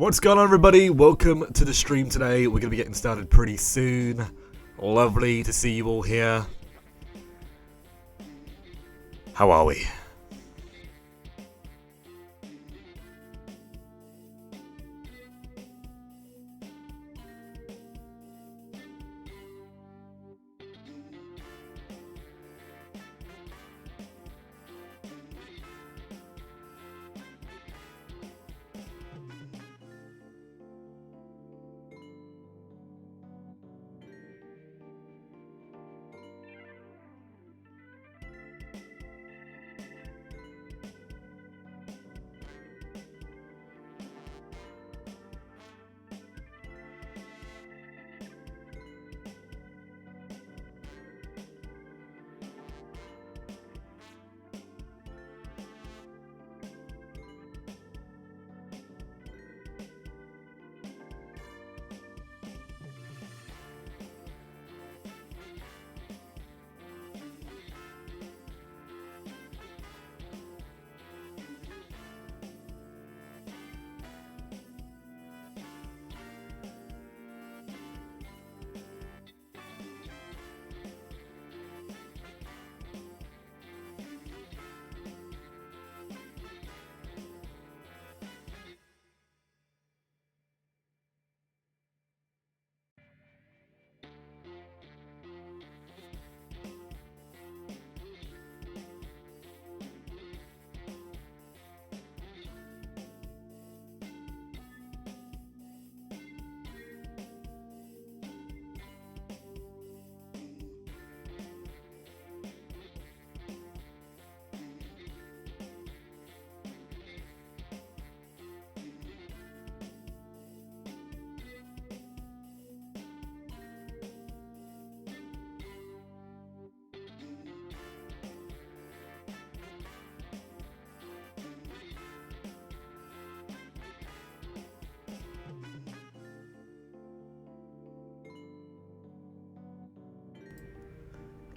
What's going on, everybody? Welcome to the stream today. We're going to be getting started pretty soon. Lovely to see you all here. How are we?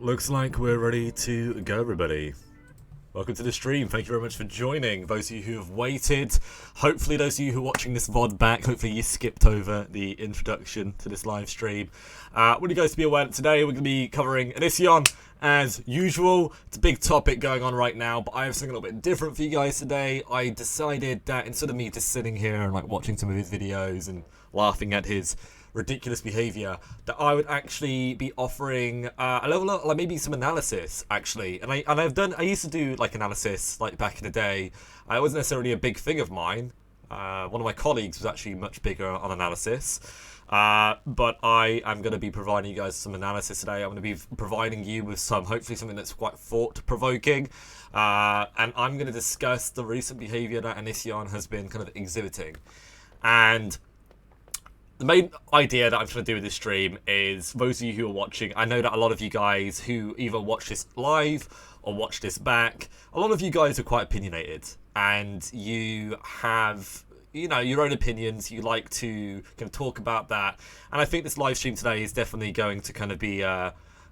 Looks like we're ready to go, everybody. Welcome to the stream. Thank you very much for joining. Those of you who have waited, hopefully those of you who are watching this VOD back, hopefully you skipped over the introduction to this live stream. I want you guys to be aware that today we're going to be covering Onision as usual. It's a big topic going on right now, but I have something a little bit different for you guys today. I decided that instead of me just sitting here and like watching some of his videos and laughing at his ridiculous behaviour, that I would actually be offering a level of, like, maybe some analysis actually. And I used to do like analysis like back in the day. It wasn't necessarily a big thing of mine. One of my colleagues was actually much bigger on analysis. But I am going to be providing you guys some analysis today. I'm going to be providing you with hopefully something that's quite thought-provoking. And I'm going to discuss the recent behaviour that Onision has been kind of exhibiting. And the main idea that I'm trying to do with this stream is, those of you who are watching, I know that a lot of you guys who either watch this live or watch this back, a lot of you guys are quite opinionated, and you have, you know, your own opinions. You like to kind of talk about that, and I think this live stream today is definitely going to kind of be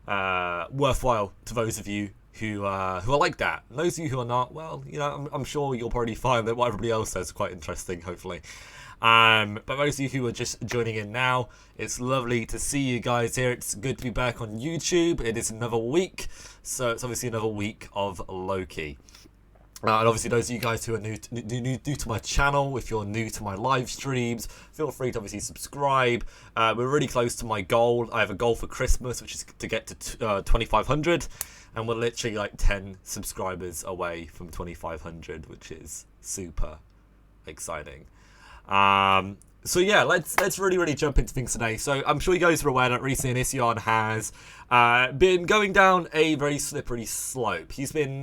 worthwhile to those of you who are like that. And those of you who are not, well, you know, I'm sure you'll probably find that what everybody else says is quite interesting, hopefully. But those of you who are just joining in now, it's lovely to see you guys here. It's good to be back on YouTube. It is another week, so it's obviously another week of Loki. And obviously those of you guys who are new to my channel, if you're new to my live streams, feel free to obviously subscribe. We're really close to my goal. I have a goal for Christmas, which is to get to 2,500, and we're literally like 10 subscribers away from 2,500, which is super exciting. So yeah, let's really jump into things today. So I'm sure you guys are aware that recently Onision has been going down a very slippery slope. He's been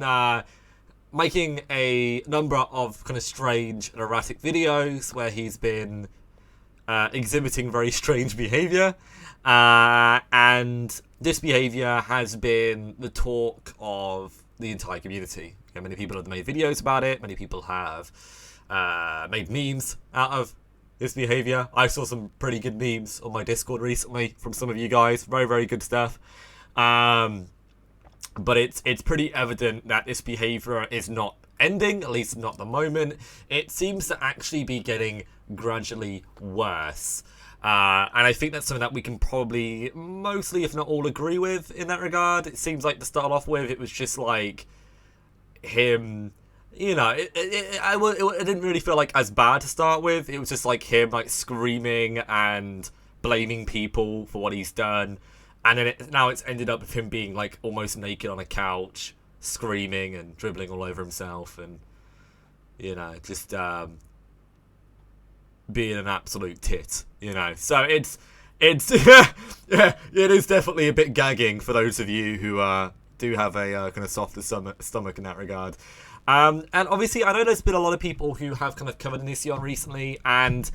making a number of kind of strange and erratic videos where he's been exhibiting very strange behavior, and this behavior has been the talk of the entire community. You know, many people have made videos about it. Many people have made memes out of this behavior. I saw some pretty good memes on my Discord recently from some of you guys. Very good stuff. But it's pretty evident that this behavior is not ending, at least not at the moment. It seems to actually be getting gradually worse. And I think that's something that we can probably mostly, if not all, agree with in that regard. It seems like to start off with, it was just like him, you know, it didn't really feel like as bad to start with. It was just like him like screaming and blaming people for what he's done. And then now it's ended up with him being like almost naked on a couch, screaming and dribbling all over himself, and you know, just being an absolute tit, you know. So it's yeah, it is definitely a bit gagging for those of you who do have a kind of softer stomach in that regard. And obviously, I know there's been a lot of people who have kind of covered Onision recently, and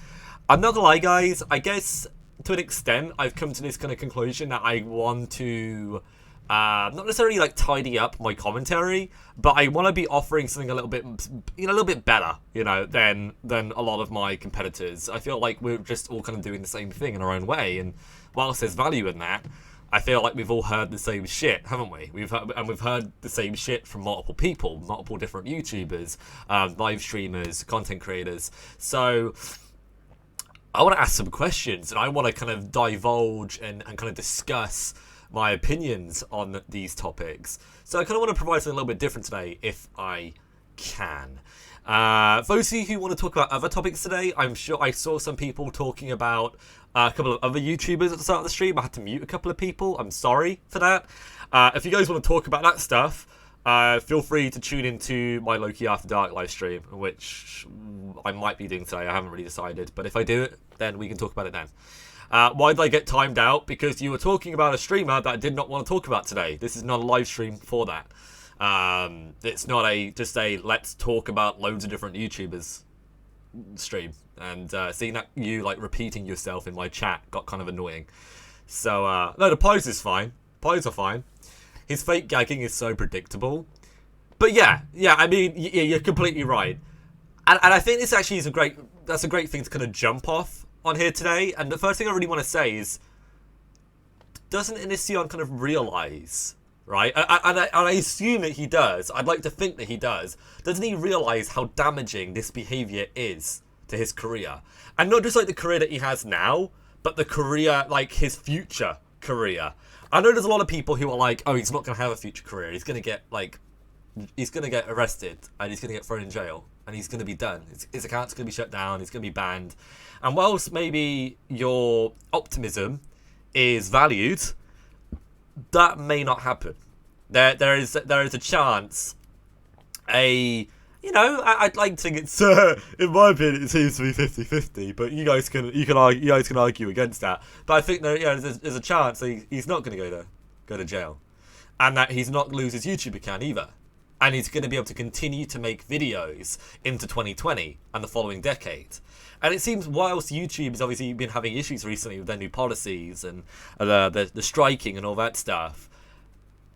I'm not gonna lie, guys. I guess to an extent, I've come to this kind of conclusion that I want to not necessarily like tidy up my commentary, but I want to be offering something a little bit, you know, a little bit better, you know, than a lot of my competitors. I feel like we're just all kind of doing the same thing in our own way, and whilst there's value in that, I feel like we've all heard the same shit, haven't we? We've heard the same shit from multiple people, multiple different YouTubers, live streamers, content creators. So I want to ask some questions, and I want to kind of divulge and kind of discuss my opinions on these topics. So I kind of want to provide something a little bit different today, if I can. For those of you who want to talk about other topics today, I'm sure I saw some people talking about a couple of other YouTubers at the start of the stream. I had to mute a couple of people. I'm sorry for that. If you guys want to talk about that stuff, feel free to tune into my Loki After Dark live stream, which I might be doing today. I haven't really decided, but if I do it, then we can talk about it then. Why did I get timed out? Because you were talking about a streamer that I did not want to talk about today. This is not a live stream for that. It's not just a let's talk about loads of different YouTubers stream. And seeing that you like repeating yourself in my chat got kind of annoying. So no, the pose is fine. Pose are fine. His fake gagging is so predictable. But yeah, I mean, you're completely right. And I think this actually is that's a great thing to kind of jump off on here today. And the first thing I really want to say is, doesn't Onision kind of realise, right? And I assume that he does. I'd like to think that he does. Doesn't he realise how damaging this behaviour is to his career? And not just like the career that he has now, but the career, like his future career. I know there's a lot of people who are like, oh, he's not going to have a future career. He's going to get arrested and he's going to get thrown in jail and he's going to be done. His account's going to be shut down. He's going to be banned. And whilst maybe your optimism is valued, that may not happen. There is a chance. I'd like to think it's in my opinion it seems to be 50-50, but you guys can argue against that. But I think there's a chance that he's not going to go to jail, and that he's not lose his YouTube account either, and he's going to be able to continue to make videos into 2020 and the following decade. And it seems whilst YouTube has obviously been having issues recently with their new policies and the striking and all that stuff,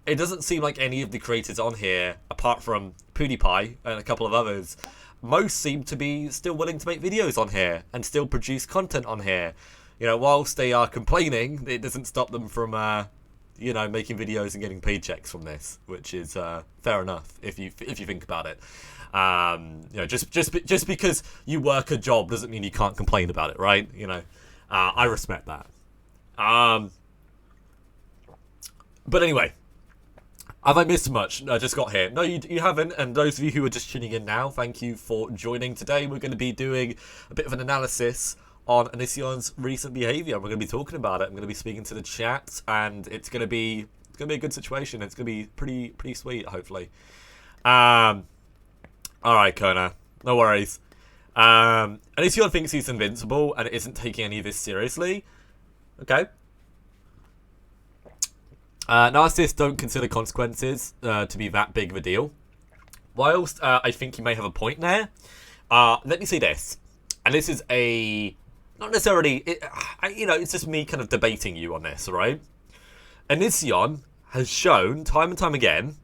it doesn't seem like any of the creators on here, apart from PewDiePie and a couple of others, most seem to be still willing to make videos on here and still produce content on here. You know, whilst they are complaining, it doesn't stop them from, making videos and getting paychecks from this, which is fair enough if you think about it. Just because you work a job doesn't mean you can't complain about it, right? You know, I respect that. But anyway. Have I missed much? I just got here. No, you haven't. And those of you who are just tuning in now, thank you for joining. Today we're going to be doing a bit of an analysis on Onision's recent behaviour. We're going to be talking about it. I'm going to be speaking to the chat, and it's going to be a good situation. It's going to be pretty sweet, hopefully. All right, Kona. No worries. Onision thinks he's invincible and isn't taking any of this seriously. Okay. Narcissists don't consider consequences to be that big of a deal. Whilst I think you may have a point there, let me say this. And this is not necessarily, it's just me kind of debating you on this, right? Onision has shown time and time again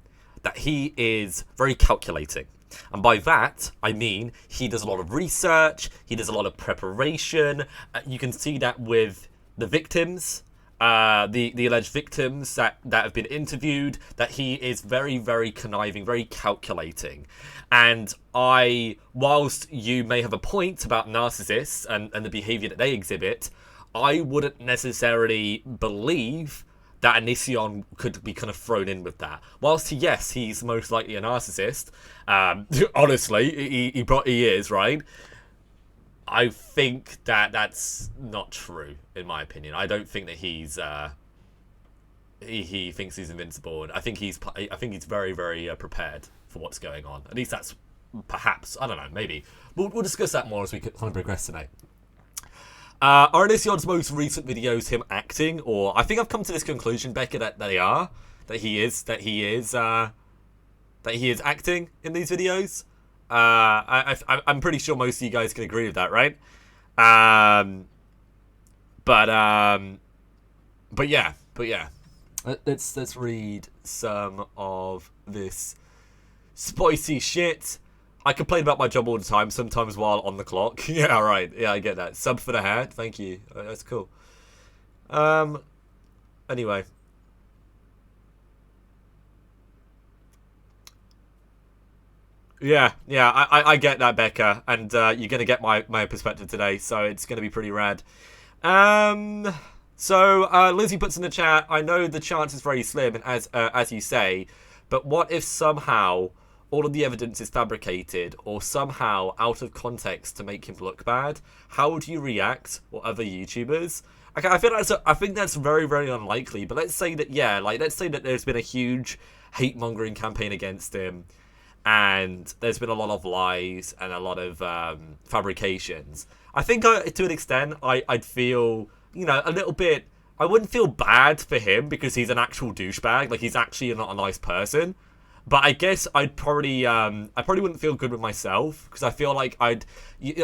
that he is very calculating. And by that, I mean he does a lot of research, he does a lot of preparation. You can see that with the victims the alleged victims that have been interviewed, that he is very, very conniving, very calculating. And whilst you may have a point about narcissists and the behaviour that they exhibit, I wouldn't necessarily believe that Onision could be kind of thrown in with that. Whilst, yes, he's most likely a narcissist, honestly, he is, right? I think that that's not true, in my opinion. I don't think that he thinks he's invincible. I think he's very, very prepared for what's going on. At least that's perhaps, I don't know, maybe. We'll discuss that more as we kind of progress tonight. Are Onision's most recent videos him acting, or I think I've come to this conclusion, Becca, that he is acting in these videos. I'm pretty sure most of you guys can agree with that, right? But yeah. Let's read some of this spicy shit. I complain about my job all the time, sometimes while on the clock. Yeah, right. Yeah, I get that. Sub for the hair. Thank you. That's cool. Anyway. Yeah, I get that, Becca, and you're going to get my perspective today, so it's going to be pretty rad. So Lizzie puts in the chat, I know the chance is very slim, and as you say, but what if somehow all of the evidence is fabricated, or somehow out of context to make him look bad? How would you react, or other YouTubers? Okay, I think that's very, very unlikely, but let's say that, yeah, like, let's say that there's been a huge hate-mongering campaign against him, and there's been a lot of lies and a lot of fabrications. I think to an extent I'd feel, you know, a little bit, I wouldn't feel bad for him because he's an actual douchebag, like he's actually not a nice person. But I guess I probably wouldn't feel good with myself, because I feel like a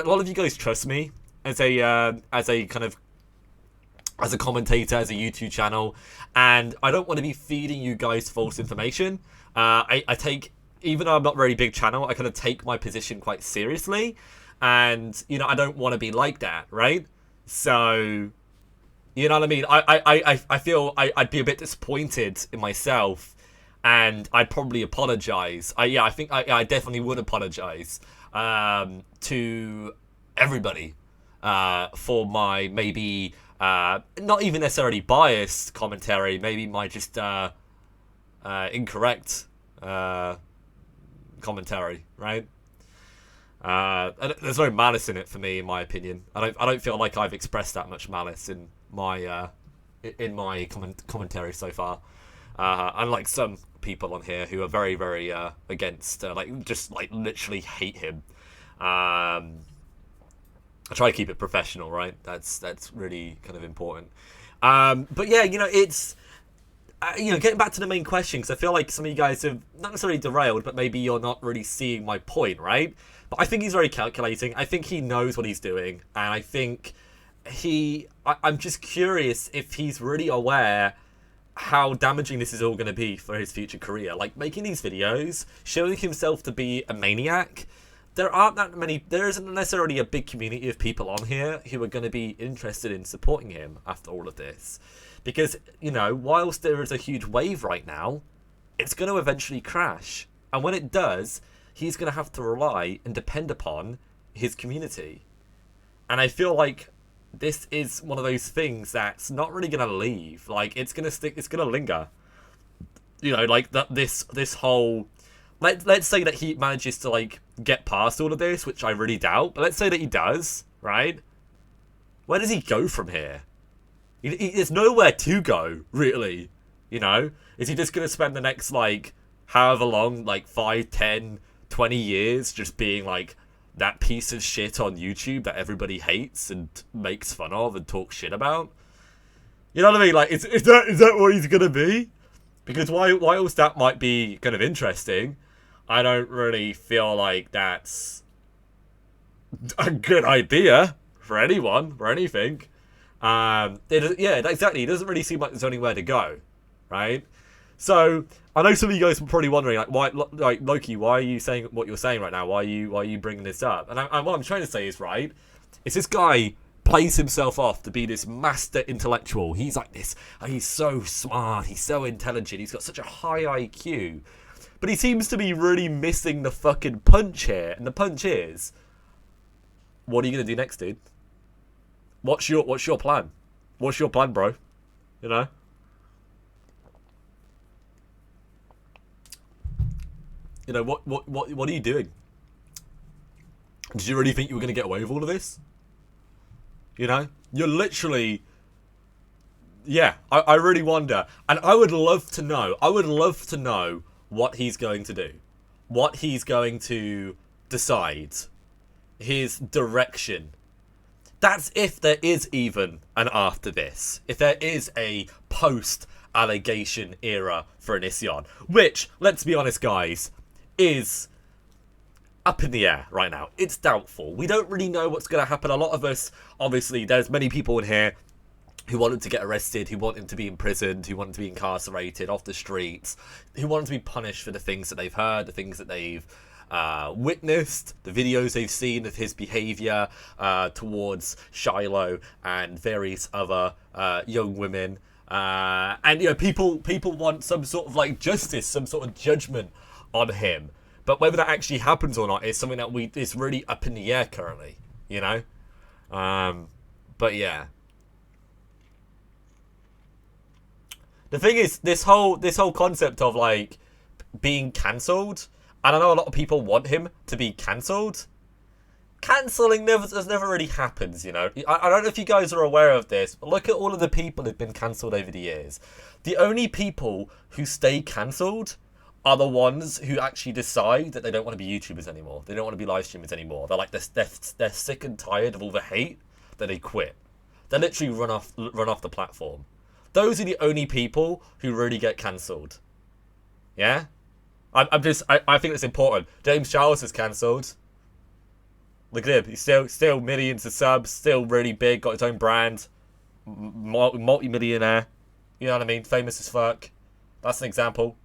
lot of you guys trust me as a commentator, as a YouTube channel, and I don't want to be feeding you guys false information. I take, even though I'm not a very big channel, I kind of take my position quite seriously, and, you know, I don't want to be like that, right? So, you know what I mean? I feel I'd be a bit disappointed in myself, and I'd probably apologize. I think I definitely would apologize to everybody for my maybe not even necessarily biased commentary, maybe my just incorrect commentary, right? There's no malice in it for me, in my opinion. I don't feel like I've expressed that much malice in my commentary so far. Unlike some people on here who are very, very against, just literally hate him. I try to keep it professional, right? That's really kind of important. But yeah, you know, it's getting back to the main question, because I feel like some of you guys have not necessarily derailed, but maybe you're not really seeing my point, right? But I think he's very calculating. I think he knows what he's doing, and I think I'm just curious if he's really aware how damaging this is all going to be for his future career. Like, making these videos, showing himself to be a maniac, there isn't necessarily a big community of people on here who are going to be interested in supporting him after all of this. Because, you know, whilst there is a huge wave right now, it's going to eventually crash. And when it does, he's going to have to rely and depend upon his community. And I feel like this is one of those things that's not really going to leave. Like, it's going to stick, it's going to linger. You know, like, this whole... Let's say that he manages to, like, get past all of this, which I really doubt. But let's say that he does, right? Where does he go from here? There's nowhere to go, really. You know? Is he just going to spend the next, like, however long, like 5, 10, 20 years just being, like, that piece of shit on YouTube that everybody hates and makes fun of and talks shit about? You know what I mean? Like, is that what he's going to be? Because whilst that might be kind of interesting, I don't really feel like that's a good idea for anyone, for anything. Yeah, exactly. It doesn't really seem like there's anywhere to go, right? So I know some of you guys are probably wondering, like, why, like, Loki, why are you saying what you're saying right now? Why are you bringing this up? And what I'm trying to say is, right, is this guy plays himself off to be this master intellectual. He's like this, he's so smart, he's so intelligent, he's got such a high IQ. But he seems to be really missing the fucking punch here. And the punch is, what are you going to do next, dude? What's your plan? What's your plan, bro? You know? You know, what are you doing? Did you really think you were going to get away with all of this? You know? You're literally... Yeah, I really wonder. And I would love to know what he's going to do. What he's going to decide. His direction. That's if there is even an after this. If there is a post-allegation era for Onision. Which, let's be honest, guys, is up in the air right now. It's doubtful. We don't really know what's going to happen. A lot of us, obviously, there's many people in here who want him to get arrested, who want him to be imprisoned, who want him to be incarcerated off the streets, who want him to be punished for the things that they've heard, the things that they've witnessed, the videos they've seen of his behaviour towards Shiloh and various other young women. And, you know, people want some sort of, like, justice, some sort of judgment on him. But whether that actually happens or not is something that is really up in the air currently, you know? But, yeah. The thing is, this whole concept of, like, being cancelled, and I know a lot of people want him to be cancelled. Cancelling never really happens, you know. I don't know if you guys are aware of this, but look at all of the people who've been cancelled over the years. The only people who stay cancelled are the ones who actually decide that they don't want to be YouTubers anymore. They don't want to be live streamers anymore. They're like, they're sick and tired of all the hate, that they quit. They literally run off the platform. Those are the only people who really get cancelled. Yeah? I think it's important. James Charles is cancelled. Look at him. He's still millions of subs, still really big, got his own brand, multi-millionaire. You know what I mean? Famous as fuck. That's an example.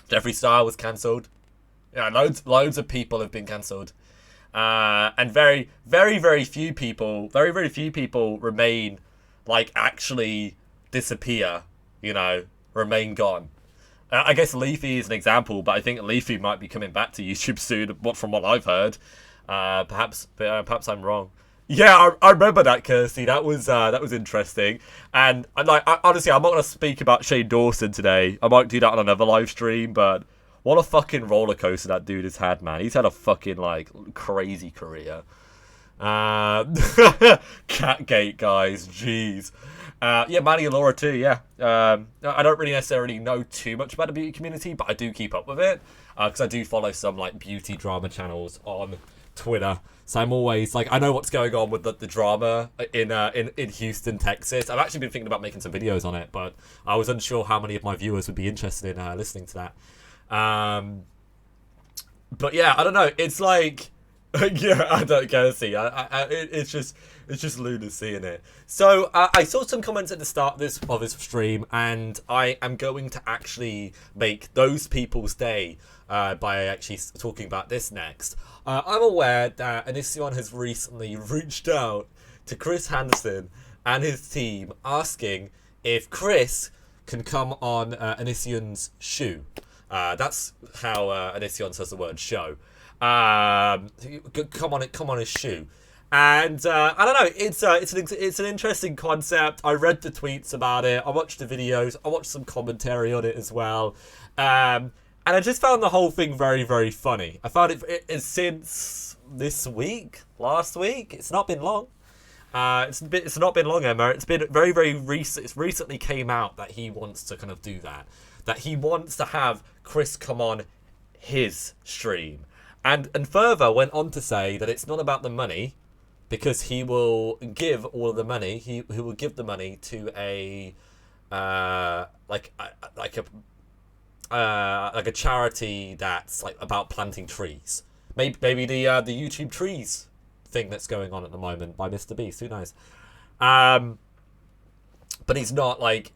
Jeffree Star was cancelled. Yeah, loads of people have been cancelled. And very, very, very few people remain, like, actually disappear, you know, remain gone. I guess Leafy is an example, but I think Leafy might be coming back to YouTube soon, from what I've heard. Perhaps I'm wrong. Yeah, I remember that, Kirsty. That was interesting. And honestly, I'm not gonna speak about Shane Dawson today. I might do that on another live stream. But what a fucking roller coaster that dude has had, man. He's had a fucking like crazy career. Catgate, guys. Jeez. Yeah, Manny and Laura too. Yeah. I don't really necessarily know too much about the beauty community, but I do keep up with it because I do follow some like beauty drama channels on Twitter. So I'm always like, I know what's going on with the drama in Houston, Texas. I've actually been thinking about making some videos on it, but I was unsure how many of my viewers would be interested in listening to that. But yeah, I don't know. It's like, yeah, I don't care. See, it's just lunacy in it. So I saw some comments at the start of this stream, and I am going to actually make those people's day by actually talking about this next. I'm aware that Onision has recently reached out to Chris Hansen and his team asking if Chris can come on Onision's show. That's how Onision says the word show. Come on his shoe. And I don't know, it's an interesting concept. I read the tweets about it, I watched the videos, I watched some commentary on it as well, and I just found the whole thing very, very funny. I found it since last week. It's not been long. It's not been long, Emma. It's been very, very recent. It's recently came out that he wants to kind of do that. That he wants to have Chris come on his stream. And further went on to say that it's not about the money, because he will give all of the money. He will give the money to a charity that's like about planting trees. Maybe the YouTube trees thing that's going on at the moment by Mr. Beast. Who knows? But he's not like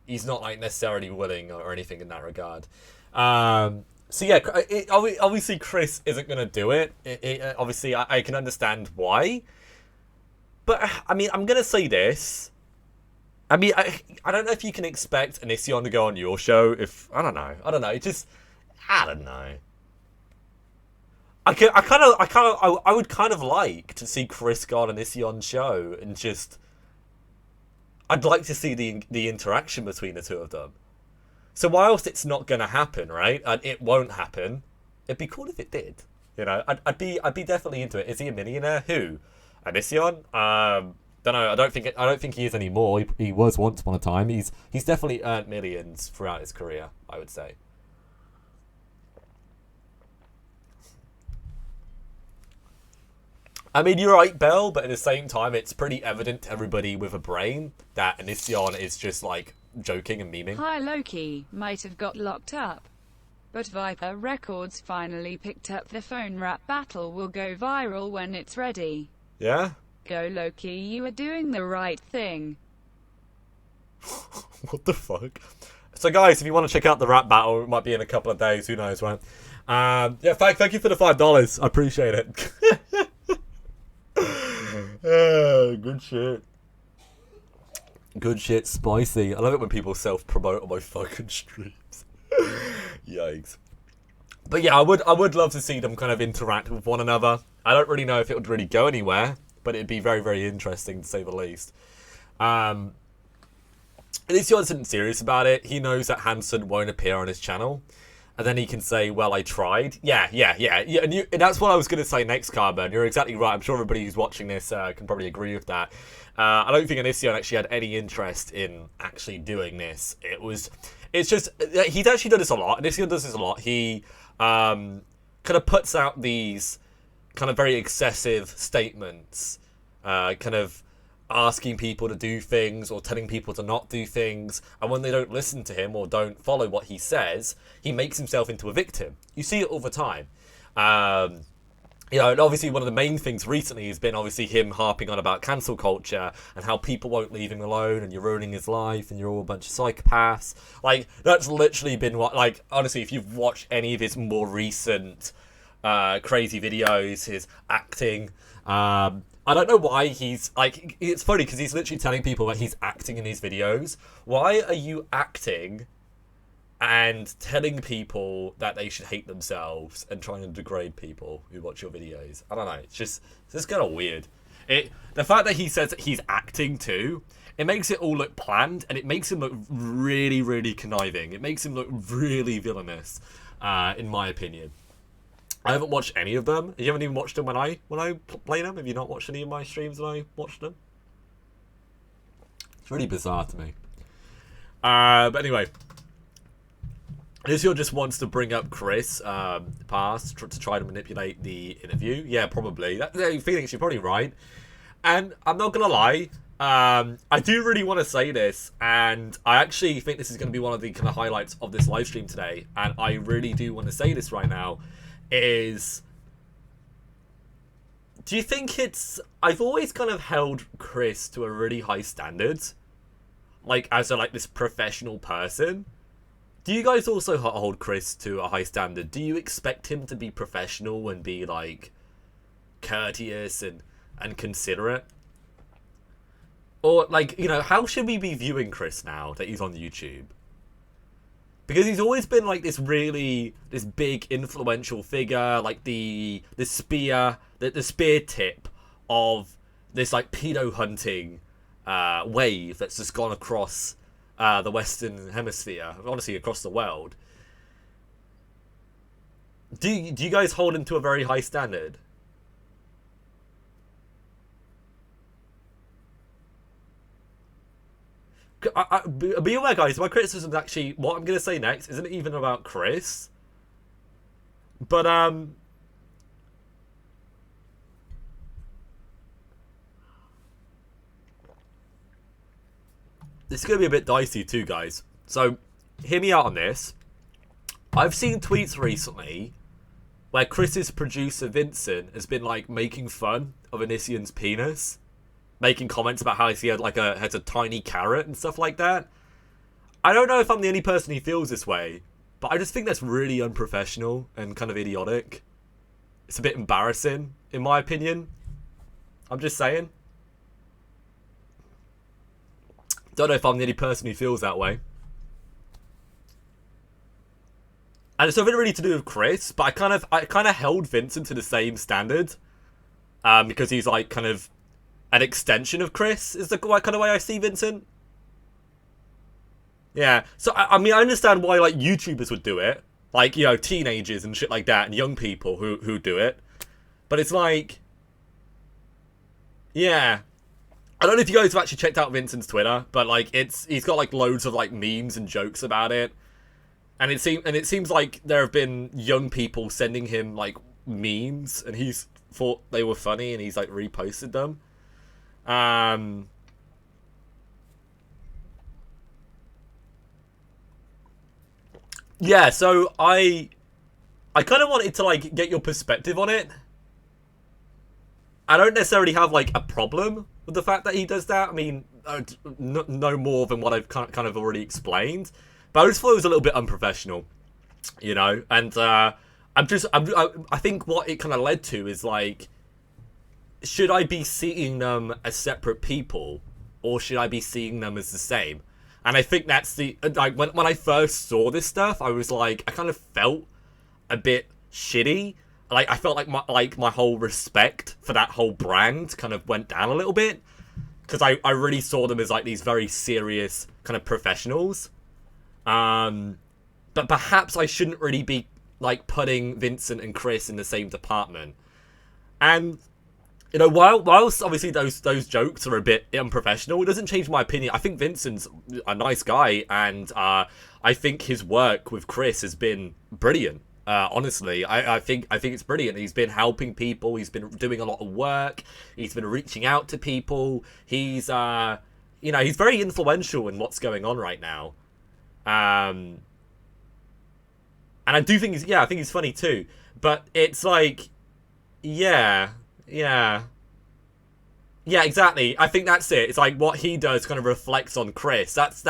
necessarily willing or anything in that regard. So yeah, obviously Chris isn't going to do it. Obviously, I can understand why. But, I mean, I'm going to say this. I mean, I don't know if you can expect Onision to go on your show if... I don't know. It just... I don't know. I would kind of like to see Chris go on Onision's show and just... I'd like to see the interaction between the two of them. So whilst it's not going to happen, right? And it won't happen. It'd be cool if it did. You know, I'd be definitely into it. Is he a millionaire? Who? Onision? Don't know. I don't think he is anymore. He was once upon a time. He's definitely earned millions throughout his career, I would say. I mean, you're right, Belle, but at the same time, it's pretty evident to everybody with a brain that Onision is just, like, joking and memeing. Hi, Loki. Might have got locked up. But Viper Records finally picked up the phone rap battle. Will go viral when it's ready. Yeah? Go, Loki, you are doing the right thing. What the fuck? So, guys, if you want to check out the rap battle, it might be in a couple of days. Who knows, right? Yeah, thank you for the $5. I appreciate it. Good shit. Good shit, spicy. I love it when people self-promote on my fucking streams. Yikes. But yeah, I would love to see them kind of interact with one another. I don't really know if it would really go anywhere, but it'd be very, very interesting to say the least. At least Jon isn't serious about it. He knows that Hansen won't appear on his channel. And then he can say, well, I tried. Yeah. And that's what I was going to say next, Carbon. You're exactly right. I'm sure everybody who's watching this can probably agree with that. I don't think Onision actually had any interest in actually doing this. It's just, he's actually done this a lot. Onision does this a lot. He kind of puts out these kind of very excessive statements, kind of asking people to do things or telling people to not do things, and when they don't listen to him or don't follow what he says, he makes himself into a victim. You see it all the time. You know, and obviously one of the main things recently has been obviously him harping on about cancel culture and how people won't leave him alone and you're ruining his life and you're all a bunch of psychopaths. Like, that's literally been what, like, honestly, if you've watched any of his more recent crazy videos, his acting, I don't know why he's, like, it's funny because he's literally telling people that he's acting in these videos. Why are you acting and telling people that they should hate themselves and trying to degrade people who watch your videos? I don't know. It's just kind of weird. The fact that he says that he's acting too, it makes it all look planned and it makes him look really, really conniving. It makes him look really villainous, in my opinion. I haven't watched any of them. You haven't even watched them when I play them? Have you not watched any of my streams when I watched them? It's really bizarre to me. But anyway, Onision just wants to bring up Chris past to try to manipulate the interview. Yeah, probably. Felix, you're probably right. And I'm not gonna lie, I do really want to say this, and I actually think this is going to be one of the kind of highlights of this live stream today, and I really do want to say this right now. Is, do you think it's, I've always kind of held Chris to a really high standard, like as this professional person. Do you guys also hold Chris to a high standard? Do you expect him to be professional and be like courteous and considerate? Or like, you know, how should we be viewing Chris now that he's on YouTube? Because he's always been like this big influential figure, like the spear tip of this like pedo hunting wave that's just gone across the Western Hemisphere, honestly across the world. Do you guys hold him to a very high standard? Be aware, guys, my criticism is actually, what I'm going to say next isn't even about Chris. But, this is going to be a bit dicey too, guys. So, hear me out on this. I've seen tweets recently where Chris's producer, Vincent, has been, like, making fun of Onision's penis. Making comments about how he has a tiny carrot and stuff like that. I don't know if I'm the only person who feels this way, but I just think that's really unprofessional and kind of idiotic. It's a bit embarrassing, in my opinion. I'm just saying. Don't know if I'm the only person who feels that way. And it's nothing really to do with Chris, but I kind of held Vincent to the same standard, because he's like kind of an extension of Chris. Is the kind of way I see Vincent. Yeah. So I mean, I understand why like YouTubers would do it, like, you know, teenagers and shit like that, and young people who do it. But it's like, yeah. I don't know if you guys have actually checked out Vincent's Twitter, but like he's got like loads of like memes and jokes about it. And it seems like there have been young people sending him like memes, and he's thought they were funny, and he's like reposted them. Yeah, so I kind of wanted to like get your perspective on it. I don't necessarily have like a problem with the fact that he does that. I mean, no more than what I've kind of already explained. But I just thought it was a little bit unprofessional, you know. And I think what it kind of led to is like, should I be seeing them as separate people, or should I be seeing them as the same? And I think that's the like when I first saw this stuff, I was like, I kind of felt a bit shitty. Like I felt like my whole respect for that whole brand kind of went down a little bit, because I really saw them as like these very serious kind of professionals. But perhaps I shouldn't really be like putting Vincent and Chris in the same department. And you know, whilst obviously those jokes are a bit unprofessional, it doesn't change my opinion. I think Vincent's a nice guy, and I think his work with Chris has been brilliant. Honestly, I think it's brilliant. He's been helping people. He's been doing a lot of work. He's been reaching out to people. He's you know, he's very influential in what's going on right now. And I do think I think he's funny too. But it's like, yeah, exactly. I think that's it. It's like what he does kind of reflects on Chris. That's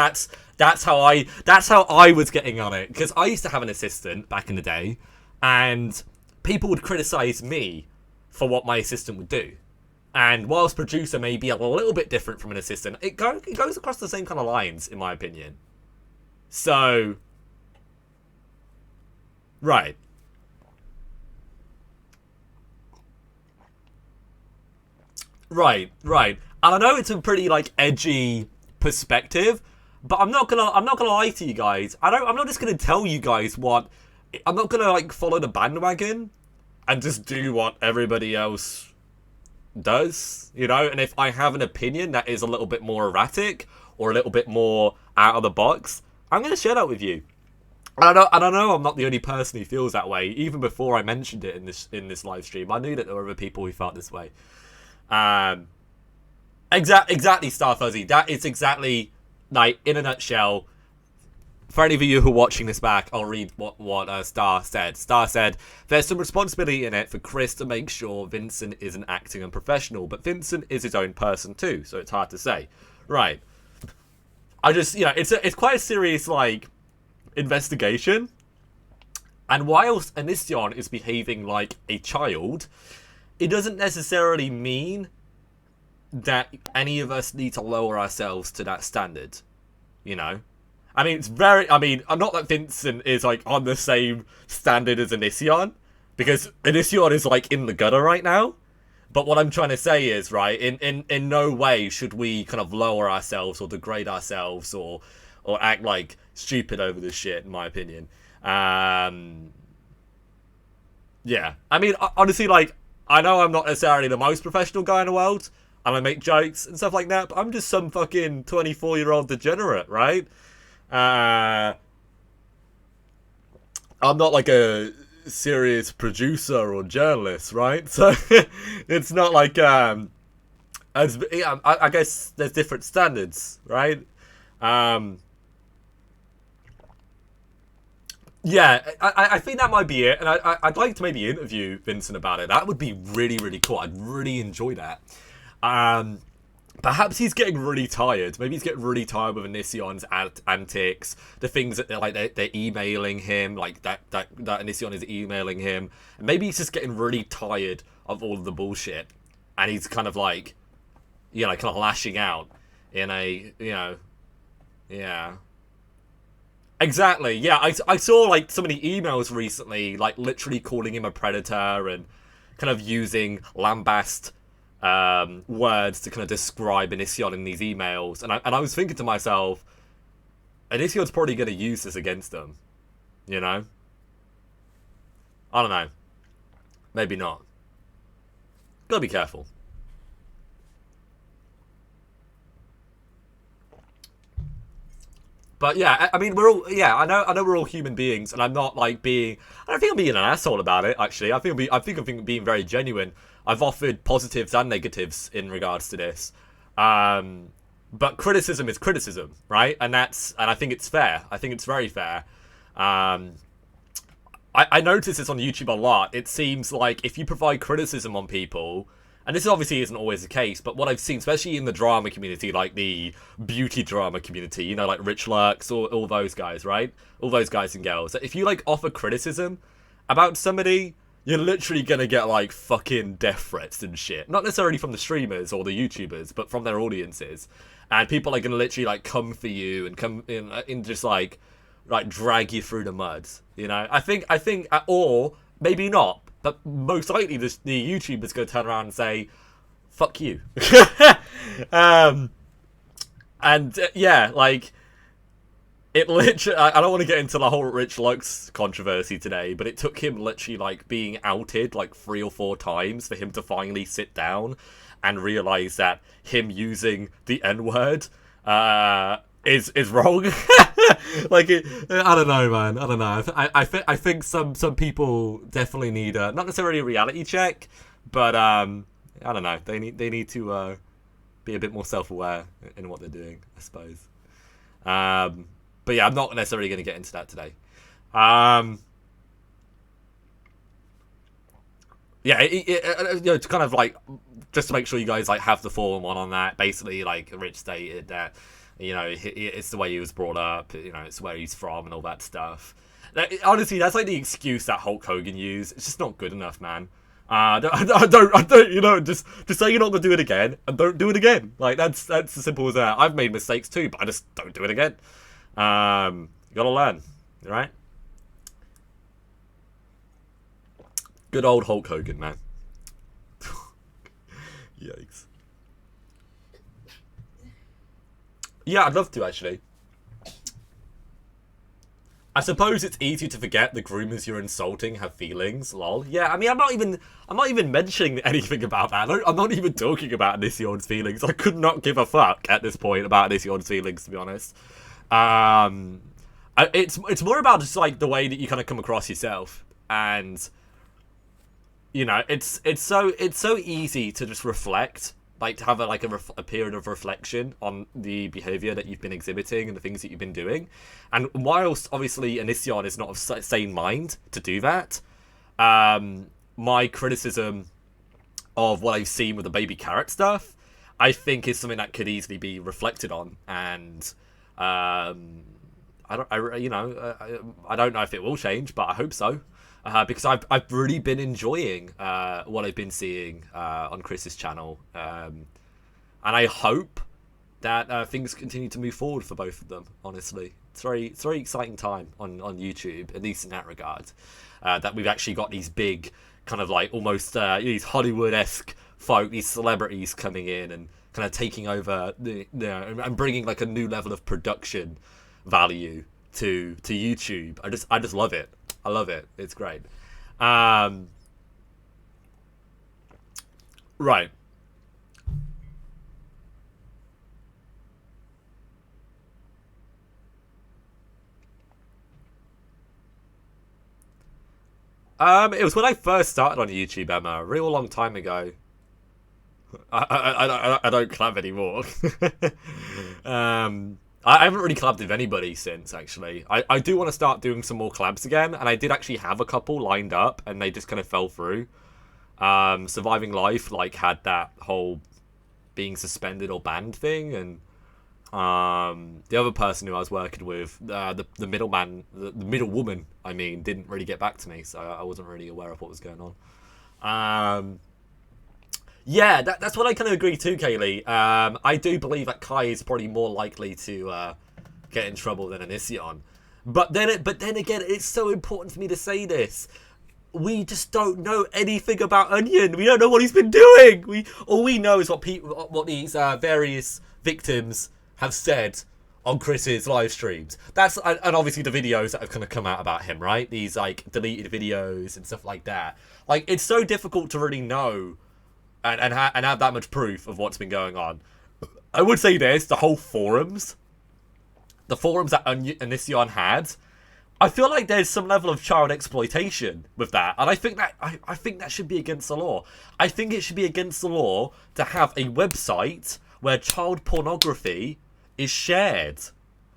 how I was getting on it, because I used to have an assistant back in the day, and people would criticize me for what my assistant would do. And whilst producer may be a little bit different from an assistant, it goes across the same kind of lines, in my opinion. So, right. Right. And I know it's a pretty like edgy perspective, but I'm not gonna lie to you guys. I'm not just gonna tell you guys what. I'm not gonna like follow the bandwagon and just do what everybody else does, you know. And if I have an opinion that is a little bit more erratic or a little bit more out of the box, I'm gonna share that with you. And I know I'm not the only person who feels that way. Even before I mentioned it in this live stream, I knew that there were other people who felt this way. Exactly, Star Fuzzy. That is exactly, like, in a nutshell. For any of you who are watching this back, I'll read what Star said. Star said, there's some responsibility in it for Chris to make sure Vincent isn't acting unprofessional, but Vincent is his own person too, so it's hard to say. Right. I just, you know, it's quite a serious, like, investigation. And whilst Onision is behaving like a child, it doesn't necessarily mean that any of us need to lower ourselves to that standard, you know? I mean, not that Vincent is, like, on the same standard as Onision, because Onision is, like, in the gutter right now. But what I'm trying to say is, right, in no way should we kind of lower ourselves or degrade ourselves or act, like, stupid over this shit, in my opinion. Yeah. I mean, honestly, like, I know I'm not necessarily the most professional guy in the world, and I make jokes and stuff like that, but I'm just some fucking 24-year-old degenerate, right? I'm not like a serious producer or journalist, right? So it's not like I guess there's different standards, right? Yeah, I think that might be it, and I'd like to maybe interview Vincent about it. That would be really, really cool. I'd really enjoy that. Perhaps he's getting really tired. Maybe he's getting really tired with Onision's antics, the things that they're emailing him, like that Onision is emailing him. And maybe he's just getting really tired of all of the bullshit, and he's kind of like, you know, kind of lashing out in a, you know, Yeah. Exactly. Yeah, I saw like so many emails recently, like literally calling him a predator and kind of using lambast words to kind of describe Onision in these emails, and I was thinking to myself, Onision's probably going to use this against them, you know? I don't know. Maybe not. Gotta be careful. But yeah, I mean, we're all, yeah, I know we're all human beings, and I'm not like being, I don't think I'm being an asshole about it. Actually, I think I'm being very genuine. I've offered positives and negatives in regards to this, but criticism is criticism, right? And I think it's fair. I think it's very fair. I notice this on YouTube a lot. It seems like if you provide criticism on people, and this obviously isn't always the case, but what I've seen, especially in the drama community, like the beauty drama community, you know, like Rich Lurks, all those guys, right? All those guys and girls. If you, like, offer criticism about somebody, you're literally gonna get, like, fucking death threats and shit. Not necessarily from the streamers or the YouTubers, but from their audiences. And people are gonna literally, like, come for you and come in just, like drag you through the mud, you know. I think, or maybe not, but most likely the YouTuber's gonna turn around and say, "Fuck you," yeah, like it literally. I don't want to get into the whole Rich Lux controversy today, but it took him literally like being outed like 3 or 4 times for him to finally sit down and realize that him using the N-word is wrong. Like I don't know, man. I don't know. I think some people definitely need not necessarily a reality check, but I don't know. They need to be a bit more self-aware in what they're doing, I suppose. But yeah, I'm not necessarily going to get into that today. Yeah, you know, to kind of like just to make sure you guys like have the 4-1 on that. Basically, like Rich stated that, you know, it's the way he was brought up, you know, it's where he's from and all that stuff. Honestly, that's like the excuse that Hulk Hogan used. It's just not good enough, man. I don't, you know, just say you're not gonna do it again and don't do it again. Like that's as simple as that. I've made mistakes too, but I just don't do it again. You gotta learn, right? Good old Hulk Hogan, man. Yikes. Yeah, I'd love to, actually. I suppose it's easy to forget the groomers you're insulting have feelings, lol. Yeah, I mean, I'm not even mentioning anything about that. I'm not even talking about Onision's feelings. I could not give a fuck at this point about Onision's feelings, to be honest. It's more about just, like, the way that you kind of come across yourself. And, you know, it's so easy to just reflect, like to have a period of reflection on the behaviour that you've been exhibiting and the things that you've been doing. And whilst obviously Onision is not of sane mind to do that, my criticism of what I've seen with the baby carrot stuff, I think is something that could easily be reflected on. And I don't know if it will change, but I hope so. Because I've really been enjoying what I've been seeing on Chris's channel, and I hope that things continue to move forward for both of them. Honestly, it's very exciting time on YouTube, at least in that regard. That we've actually got these big kind of like almost these Hollywood-esque folk, these celebrities coming in and kind of taking over and bringing like a new level of production value to YouTube. I just love it. I love it. It's great. Right. It was when I first started on YouTube, Emma, a real long time ago. I don't collab anymore. I haven't really collabed with anybody since, actually. I do want to start doing some more collabs again, and I did actually have a couple lined up, and they just kind of fell through. Surviving Life, like, had that whole being suspended or banned thing, and the other person who I was working with, the middleman, the middle woman, I mean, didn't really get back to me, so I wasn't really aware of what was going on. Yeah, that's what I kind of agree too, Kaylee. I do believe that Kai is probably more likely to get in trouble than Onision. But then again, it's so important for me to say this. We just don't know anything about Onion. We don't know what he's been doing. All we know is what these various victims have said on Chris's live streams. And obviously the videos that have kind of come out about him, right? These like deleted videos and stuff like that. Like, it's so difficult to really know and have that much proof of what's been going on. I would say this: the forums that Onision had, I feel like there's some level of child exploitation with that, and I think that should be against the law. I think it should be against the law to have a website where child pornography is shared.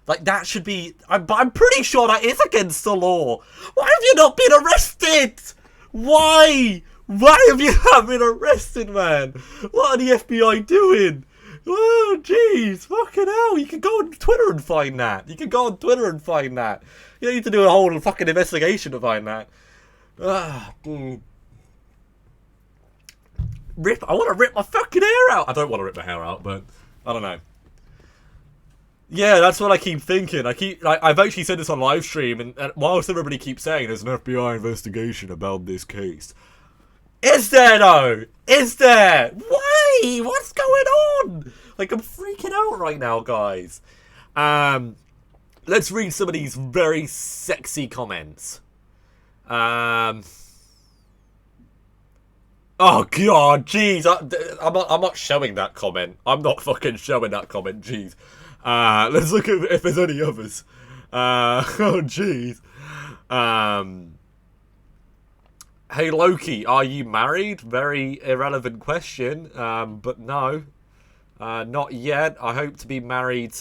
Like, that should be... I'm pretty sure that is against the law. Why have you not been arrested? Why? Why have you not been arrested, man? What are the FBI doing? Oh, jeez, fucking hell. You can go on Twitter and find that. You don't need to do a whole fucking investigation to find that. I want to rip my fucking hair out. I don't want to rip my hair out, but I don't know. Yeah, that's what I keep thinking. I've actually said this on live stream, and whilst everybody keeps saying there's an FBI investigation about this case, is there though? Is there? Why? What's going on? Like, I'm freaking out right now, guys. Let's read some of these very sexy comments. Oh god, jeez. I'm not showing that comment. I'm not fucking showing that comment, jeez. Let's look at if there's any others. Oh jeez. Hey Loki, are you married? Very irrelevant question. But no. Not yet. I hope to be married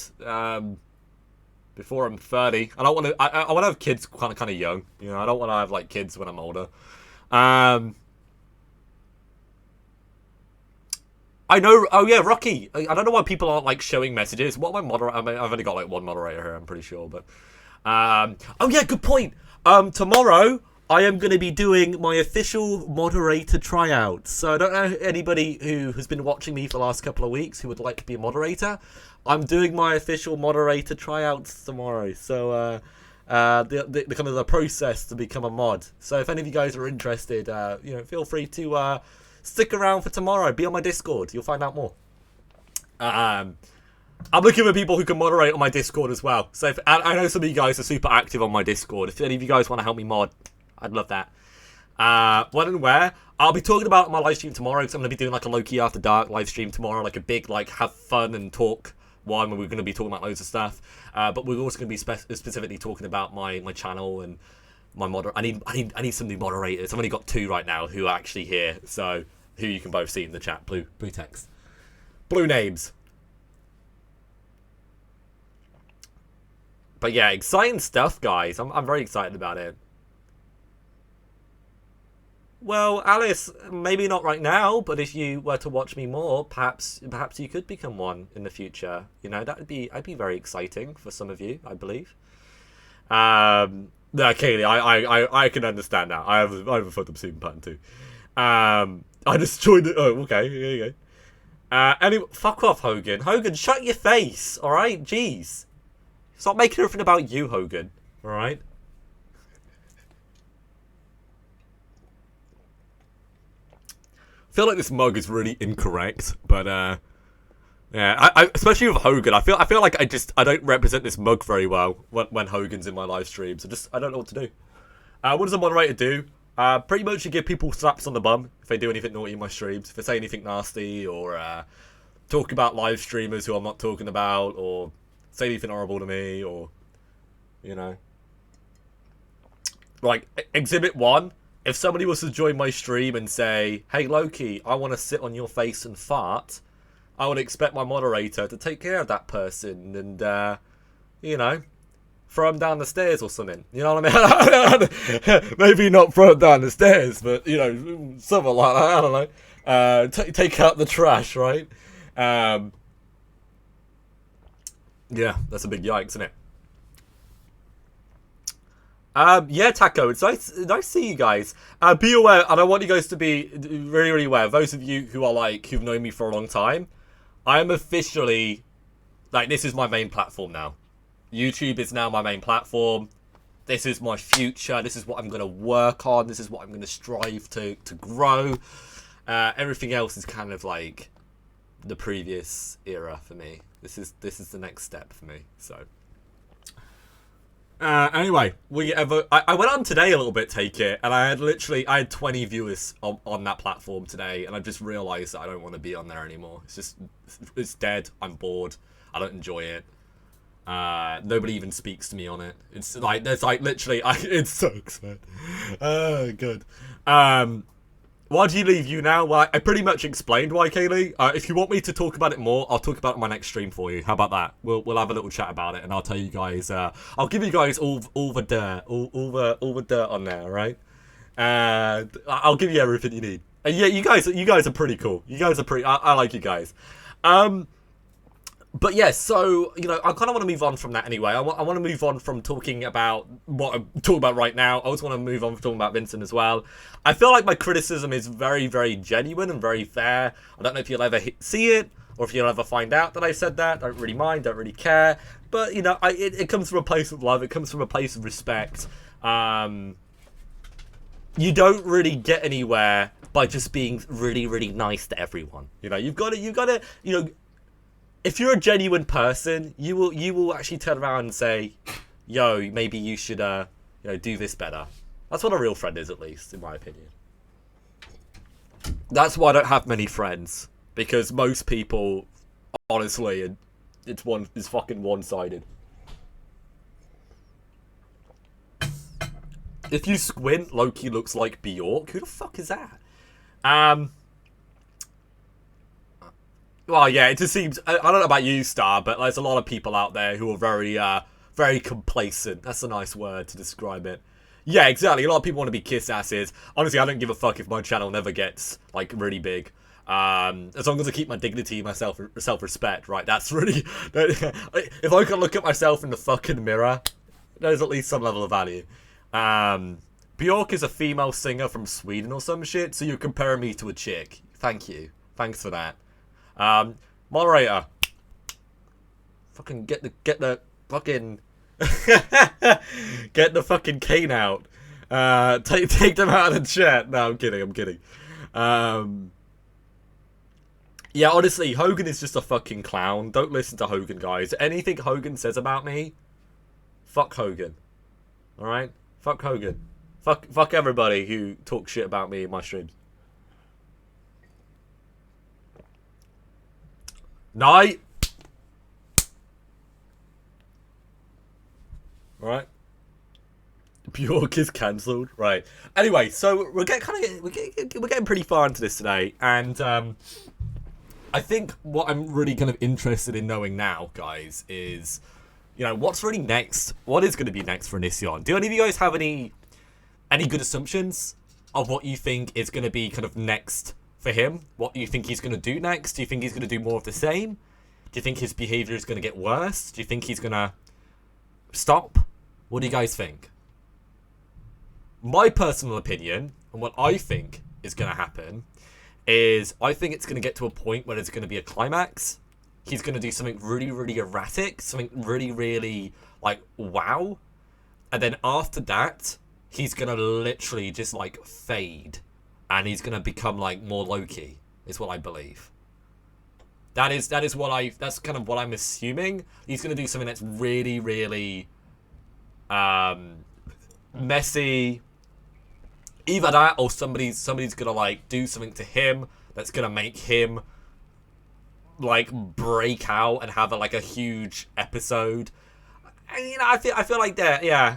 before I'm 30. I don't want to. I want to have kids kind of young. You know, I don't want to have like kids when I'm older. I know. Oh yeah, Rocky. I don't know why people aren't like showing messages. What am I moderator? I've only got like one moderator here. I'm pretty sure, but oh yeah, good point. Tomorrow I am going to be doing my official moderator tryout. So I don't know anybody who has been watching me for the last couple of weeks who would like to be a moderator. I'm doing my official moderator tryouts tomorrow. So the kind of the process to become a mod. So if any of you guys are interested, you know, feel free to stick around for tomorrow. Be on my Discord. You'll find out more. I'm looking for people who can moderate on my Discord as well. So I know some of you guys are super active on my Discord. If any of you guys want to help me mod, I'd love that. When and where? I'll be talking about my live stream tomorrow, because I'm going to be doing like a Loki After Dark live stream tomorrow, like a big like have fun and talk one where we're going to be talking about loads of stuff. But we're also going to be specifically talking about my channel and my I need some new moderators. I've only got 2 right now who are actually here, so who you can both see in the chat. Blue text, blue names. But yeah, exciting stuff, guys. I'm very excited about it. Well, Alice, maybe not right now, but if you were to watch me more, perhaps you could become one in the future. You know, that'd be very exciting for some of you, I believe. No, Kaylee, I can understand that. I have a photo super pattern too. I just joined it. Oh, okay, here you go. Anyway, fuck off, Hogan. Hogan, shut your face. All right, jeez. Stop making everything about you, Hogan. All right. I feel like this mug is really incorrect, but yeah, I especially with Hogan, I feel like I don't represent this mug very well when Hogan's in my live streams. I don't know what to do. What does a moderator do? Pretty much you give people slaps on the bum if they do anything naughty in my streams, if they say anything nasty, or talk about live streamers who I'm not talking about, or say anything horrible to me, or you know, like Exhibit 1. If somebody was to join my stream and say, hey Loki, I want to sit on your face and fart, I would expect my moderator to take care of that person and, you know, throw him down the stairs or something. You know what I mean? Maybe not throw him down the stairs, but, you know, something like that. I don't know. Take out the trash, right? Yeah, that's a big yikes, isn't it? Yeah, Taco, it's nice to see you guys. Be aware, and I want you guys to be really, really aware, those of you who are like, who've known me for a long time, I am officially, like, this is my main platform now. YouTube is now my main platform. This is my future. This is what I'm going to work on. This is what I'm going to strive to grow. Everything else is kind of like the previous era for me. This is the next step for me. So anyway, I went on today a little bit, take it, and I had 20 viewers on that platform today, and I just realized that I don't want to be on there anymore. It's dead. I'm bored. I don't enjoy it. Nobody even speaks to me on it. It's like there's like literally it sucks, man. Oh good. Why do you leave you now? Well, I pretty much explained why, Kaylee. If you want me to talk about it more, I'll talk about it on my next stream for you. How about that? We'll have a little chat about it, and I'll tell you guys. I'll give you guys all the dirt, all the dirt on there, right? I'll give you everything you need. And yeah, you guys are pretty cool. You guys are pretty. I like you guys. But yeah, so, you know, I kind of want to move on from that anyway. I want to move on from talking about what I'm talking about right now. I also want to move on from talking about Vincent as well. I feel like my criticism is very, very genuine and very fair. I don't know if you'll ever see it or if you'll ever find out that I said that. Don't really mind, don't really care. But, you know, it comes from a place of love. It comes from a place of respect. You don't really get anywhere by just being really, really nice to everyone. You know, you've got to, you know, if you're a genuine person, you will actually turn around and say, yo, maybe you should you know, do this better. That's what a real friend is, at least, in my opinion. That's why I don't have many friends, because most people, honestly, it's fucking one-sided. If you squint, Loki looks like Bjork. Who the fuck is that? Well, yeah, it just seems... I don't know about you, Star, but there's a lot of people out there who are very, very complacent. That's a nice word to describe it. Yeah, exactly. A lot of people want to be kiss asses. Honestly, I don't give a fuck if my channel never gets, like, really big. As long as I keep my dignity, my self-respect, right? That's really... If I can look at myself in the fucking mirror, there's at least some level of value. Bjork is a female singer from Sweden or some shit, so you're comparing me to a chick. Thank you. Thanks for that. Moderator, fucking get the fucking get the fucking cane out. Take them out of the chat. No, I'm kidding. Yeah, honestly, Hogan is just a fucking clown. Don't listen to Hogan, guys. Anything Hogan says about me, fuck Hogan. All right, fuck Hogan. Fuck everybody who talks shit about me in my streams. Night. Right. Bjork is cancelled. Right. Anyway, so we're getting pretty far into this today, and I think what I'm really kind of interested in knowing now, guys, is, you know, what's really next. What is going to be next for Onision? Do any of you guys have any good assumptions of what you think is going to be kind of next for him? What do you think he's going to do next? Do you think he's going to do more of the same? Do you think his behaviour is going to get worse? Do you think he's going to stop? What do you guys think? My personal opinion, and what I think is going to happen, is I think it's going to get to a point where there's going to be a climax. He's going to do something really, really erratic, something really, really, like, wow. And then after that, he's going to literally just, like, fade. And he's going to become, like, more Loki, is what I believe. That's kind of what I'm assuming. He's going to do something that's really, really messy. Either that, or somebody's going to, like, do something to him that's going to make him, like, break out and have, like, a huge episode. And, you know, I feel like that, yeah.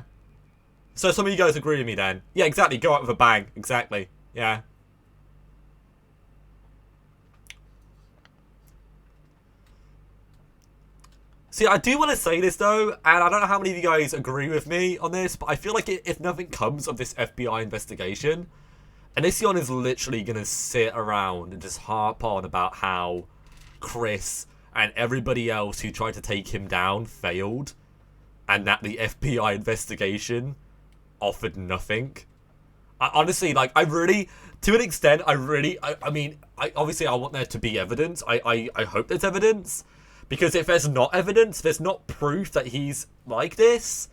So some of you guys agree with me then. Yeah, exactly. Go out with a bang. Exactly. Yeah. See, I do want to say this, though, and I don't know how many of you guys agree with me on this, but I feel like if nothing comes of this FBI investigation, Onision is literally going to sit around and just harp on about how Chris and everybody else who tried to take him down failed, and that the FBI investigation offered nothing. Honestly, like, I really, to an extent, I mean, obviously I want there to be evidence. I hope there's evidence, Because if there's not evidence, there's not proof that he's like this,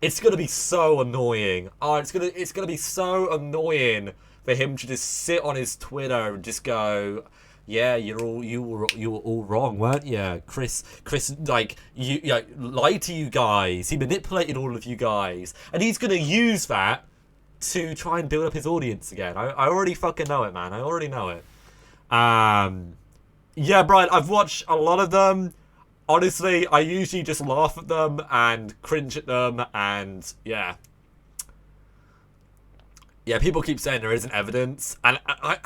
it's gonna be so annoying. Oh, it's gonna be so annoying for him to just sit on his Twitter and just go, yeah, you were all wrong, weren't you? Chris, like, you lied to you guys. He manipulated all of you guys, and he's gonna use that to try and build up his audience again. I already fucking know it, man. I already know it. Yeah, Brian, I've watched a lot of them. Honestly, I usually just laugh at them and cringe at them, and yeah. Yeah, people keep saying there isn't evidence, and I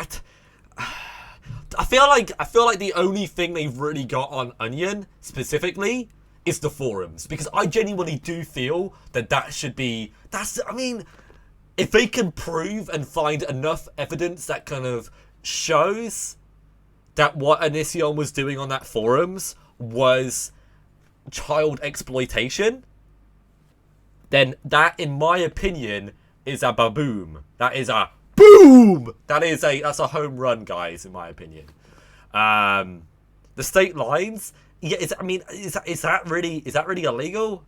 feel like the only thing they've really got on Onion specifically is the forums, because I genuinely do feel that should be, I mean, if they can prove and find enough evidence that kind of shows that what Onision was doing on that forums was child exploitation, then that, in my opinion, is a baboom. That is a boom. That's a home run, guys, in my opinion. The state lines, yeah. Is that really illegal?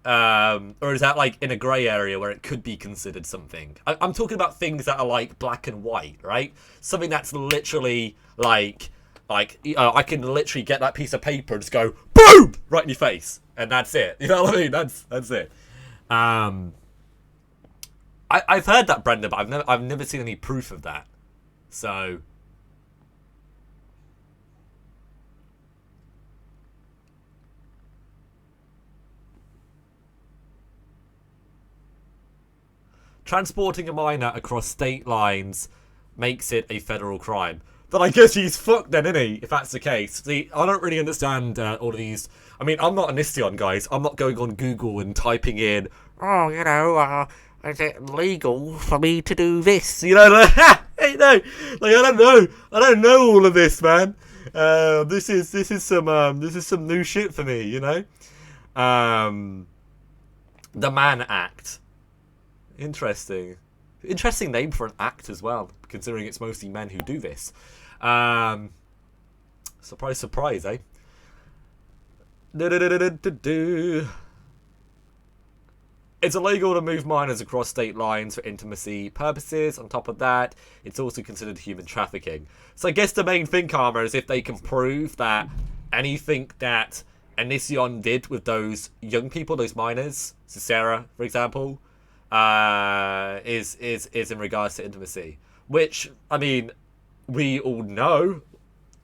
Or is that like in a grey area where it could be considered something? I'm talking about things that are like black and white, right? Something that's literally like I can literally get that piece of paper and just go boom right in your face, and that's it. You know what I mean? That's it. I've heard that, Brenda, but I've never seen any proof of that. So transporting a minor across state lines makes it a federal crime. Then I guess he's fucked then, isn't he? If that's the case. See, I don't really understand all of these. I mean, I'm not an Onision, guys. I'm not going on Google and typing in, oh, you know, is it legal for me to do this? You know, like, hey, no, like I don't know all of this, man. This is some new shit for me, you know. The Mann Act. Interesting name for an act as well, considering it's mostly men who do this. Surprise, eh? It's illegal to move minors across state lines for intimacy purposes. On top of that, it's also considered human trafficking. So I guess the main thing, Karma, is if they can prove that anything that Onision did with those young people, those minors, so Sarah, for example, is in regards to intimacy. Which, I mean, we all know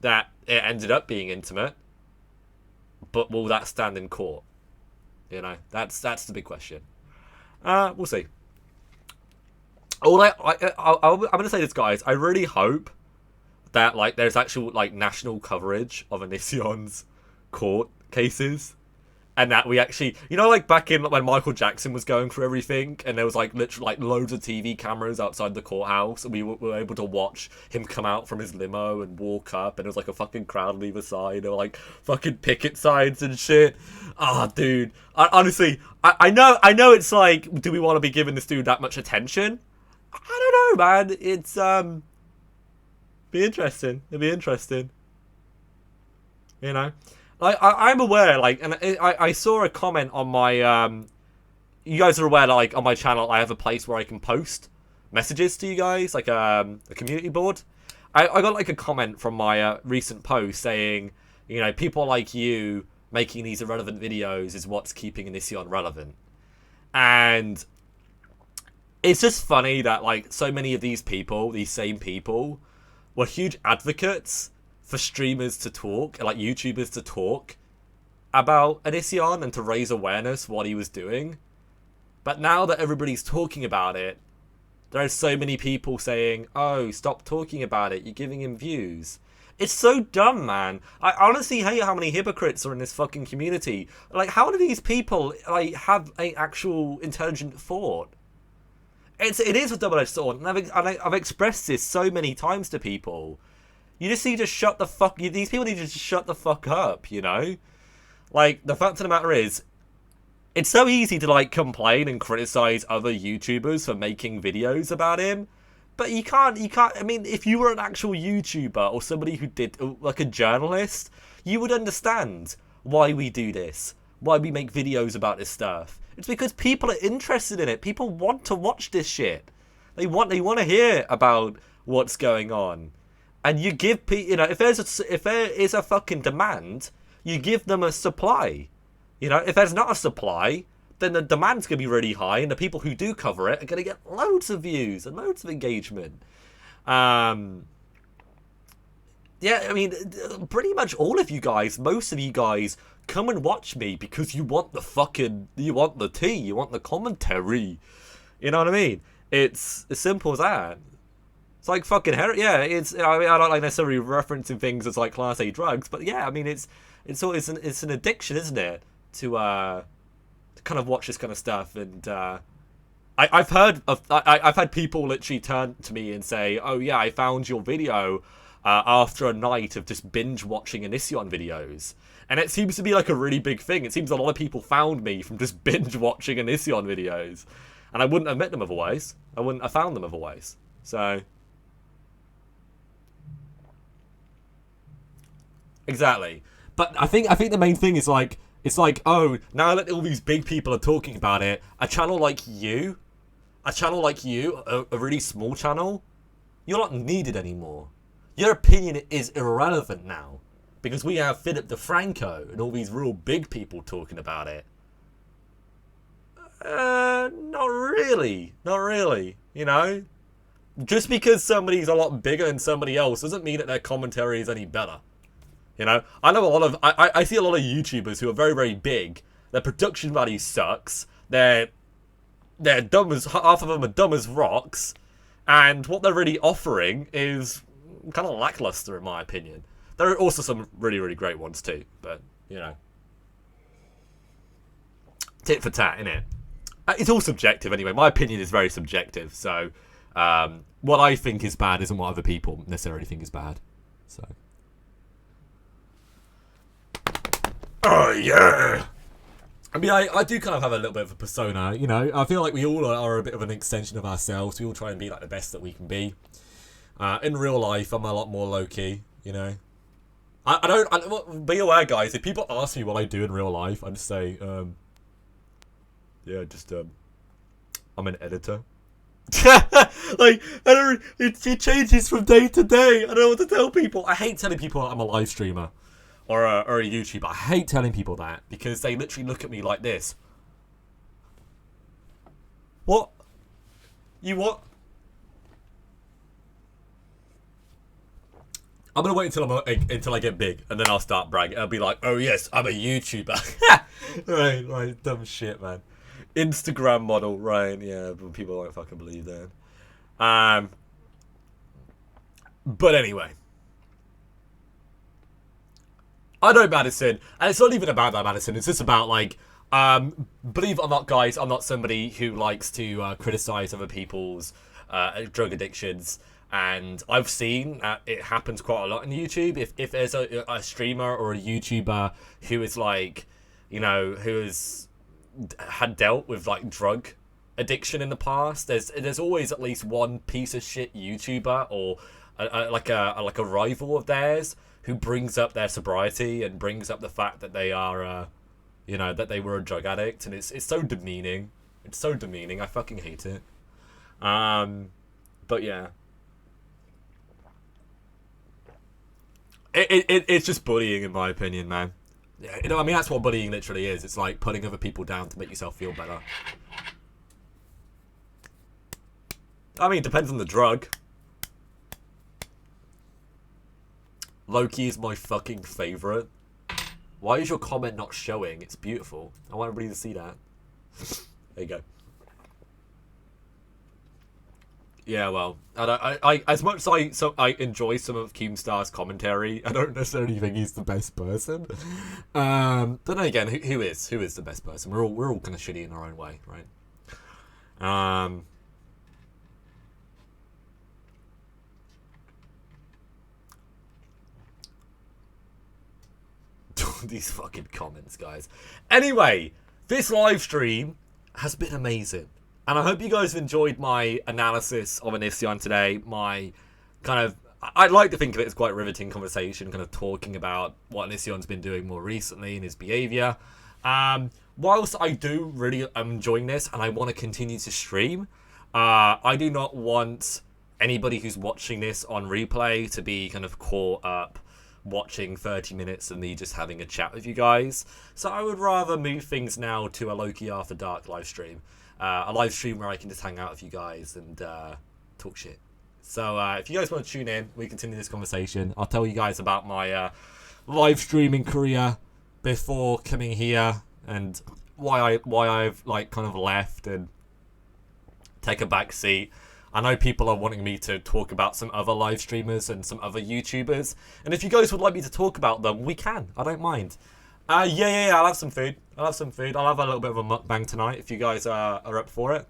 that it ended up being intimate, but will that stand in court? You know, that's the big question. We'll see. I'm gonna say this, guys. I really hope that like there's actual like national coverage of Onision's court cases, and that we actually, you know, like back in when Michael Jackson was going through everything, and there was like literally like loads of TV cameras outside the courthouse, and we were able to watch him come out from his limo and walk up, and it was like a fucking crowd on either side. There were like fucking picket signs and shit. Ah, dude. Honestly, I know it's like, do we want to be giving this dude that much attention? I don't know, man. It's be interesting. It'll be interesting. You know. I'm aware, like, and I saw a comment on my, you guys are aware that, like, on my channel, I have a place where I can post messages to you guys, like, a community board. I got, like, a comment from my recent post saying, you know, people like you making these irrelevant videos is what's keeping Onision relevant. And it's just funny that, like, so many of these people, these same people, were huge advocates for streamers to talk, like YouTubers to talk about Onision and to raise awareness for what he was doing. But now that everybody's talking about it, there are so many people saying, oh, stop talking about it, you're giving him views. It's so dumb, man. I honestly hate how many hypocrites are in this fucking community. Like, how do these people like have an actual intelligent thought? It is a double-edged sword, and I've expressed this so many times to people. You just need to shut the fuck... These people need to just shut the fuck up, you know? Like, the fact of the matter is, it's so easy to, like, complain and criticize other YouTubers for making videos about him. But you can't, I mean, if you were an actual YouTuber or somebody who did, like a journalist, you would understand why we do this, why we make videos about this stuff. It's because people are interested in it. People want to watch this shit. They want to hear about what's going on. And you give people, you know, if there is a fucking demand, you give them a supply. You know, if there's not a supply, then the demand's going to be really high, and the people who do cover it are going to get loads of views and loads of engagement. Yeah, I mean, pretty much all of you guys, most of you guys, come and watch me because you want the tea, you want the commentary. You know what I mean? It's as simple as that. It's like fucking yeah. It's, I mean, I don't like necessarily referencing things as like Class A drugs, but yeah, I mean, it's an addiction, isn't it? To kind of watch this kind of stuff, and I've had people literally turn to me and say, "Oh yeah, I found your video after a night of just binge watching Onision videos," and it seems to be like a really big thing. It seems a lot of people found me from just binge watching Onision videos, and I wouldn't have met them otherwise. I wouldn't have found them otherwise. So exactly, but I think the main thing is like. It's like, oh, now that all these big people are talking about it, a channel like you, a really small channel, you're not needed anymore. Your opinion is irrelevant now. Because we have Philip DeFranco and all these real big people talking about it. Not really. Not really. You know? Just because somebody's a lot bigger than somebody else doesn't mean that their commentary is any better. You know, I know a lot of, I see a lot of YouTubers who are very, very big. Their production value sucks. They're dumb as, half of them are dumb as rocks. And what they're really offering is kind of lackluster, in my opinion. There are also some really, really great ones too. But, you know, tit for tat, innit? It's all subjective anyway. My opinion is very subjective. So, what I think is bad isn't what other people necessarily think is bad. So. Oh, yeah! I mean, I do kind of have a little bit of a persona, you know. I feel like we all are a bit of an extension of ourselves. We all try and be like the best that we can be. In real life, I'm a lot more low-key, you know. I don't... Be aware, guys, if people ask me what I do in real life, I just say, yeah, just, I'm an editor. Like, it changes from day to day. I don't know what to tell people. I hate telling people I'm a live streamer. Or a YouTuber. I hate telling people that because they literally look at me like this. What? You what? I'm gonna wait until I get big and then I'll start bragging. I'll be like, oh yes, I'm a YouTuber. right, dumb shit, man. Instagram model, right? Yeah, but people won't fucking believe that. But anyway. I know Madison, and it's not even about that, Madison. It's just about, like, believe it or not, guys, I'm not somebody who likes to criticize other people's drug addictions. And I've seen it happens quite a lot on YouTube. If there's a streamer or a YouTuber who is, like, you know, who has had dealt with, like, drug addiction in the past, there's always at least one piece of shit YouTuber or like a rival of theirs who brings up their sobriety and brings up the fact that they are, you know, that they were a drug addict, and it's so demeaning. It's so demeaning. I fucking hate it. But yeah, it's just bullying, in my opinion, man. You know, I mean, that's what bullying literally is. It's like putting other people down to make yourself feel better. I mean, it depends on the drug. Loki is my fucking favourite. Why is your comment not showing? It's beautiful. I want everybody to see that. There you go. Yeah, well, I as much as I enjoy some of Keemstar's commentary, I don't necessarily think he's the best person. But then again, who is the best person? We're all kind of shitty in our own way, right? These fucking comments, guys. Anyway, this live stream has been amazing. And I hope you guys have enjoyed my analysis of Onision today. My kind of, I'd like to think of it as quite a riveting conversation, kind of talking about what Onision's been doing more recently and his behaviour. Whilst I do really am enjoying this and I want to continue to stream, I do not want anybody who's watching this on replay to be kind of caught up watching 30 minutes of me just having a chat with you guys. So I would rather move things now to a Loki After Dark live stream. A live stream where I can just hang out with you guys and talk shit. So if you guys want to tune in, we continue this conversation. I'll tell you guys about my live streaming career before coming here and why I've like kind of left and take a back seat. I know people are wanting me to talk about some other live streamers and some other YouTubers, and if you guys would like me to talk about them, we can. I don't mind. Yeah, I'll have some food. I'll have a little bit of a mukbang tonight if you guys are up for it.